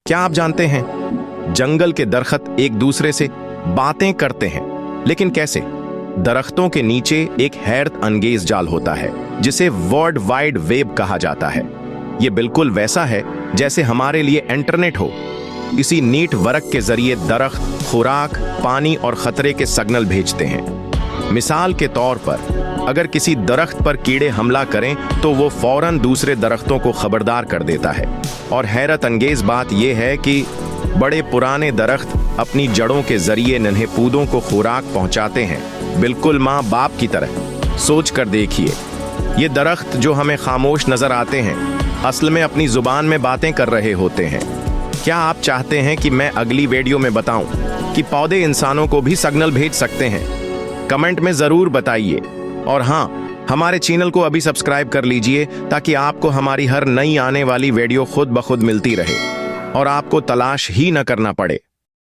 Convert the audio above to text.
क्या आप जानते हैं, जंगल के दरख्त एक दूसरे से बातें करते हैं, लेकिन कैसे? दरख्तों के नीचे एक हैरत अंगेज जाल होता है जिसे वर्ल्ड वाइड वेब कहा जाता है। ये बिल्कुल वैसा है जैसे हमारे लिए इंटरनेट हो। इसी नीट वर्क के जरिए दरख्त खुराक, पानी और खतरे के सिग्नल भेजते हैं। मिसाल के तौर पर, अगर किसी दरख्त पर कीड़े हमला करें तो वो फौरन दूसरे दरख्तों को खबरदार कर देता है। और हैरत अंगेज बात यह है कि बड़े पुराने दरख्त अपनी जड़ों के जरिए नन्हे पौधों को खुराक पहुंचाते हैं, बिल्कुल माँ बाप की तरह। सोच कर देखिए, ये दरख्त जो हमें खामोश नजर आते हैं, असल में अपनी जुबान में बातें कर रहे होते हैं। क्या आप चाहते हैं कि मैं अगली वीडियो में बताऊं कि पौधे इंसानों को भी सिग्नल भेज सकते हैं? कमेंट में जरूर बताइए। और हाँ, हमारे चैनल को अभी सब्सक्राइब कर लीजिए ताकि आपको हमारी हर नई आने वाली वीडियो खुद ब खुद मिलती रहे और आपको तलाश ही न करना पड़े।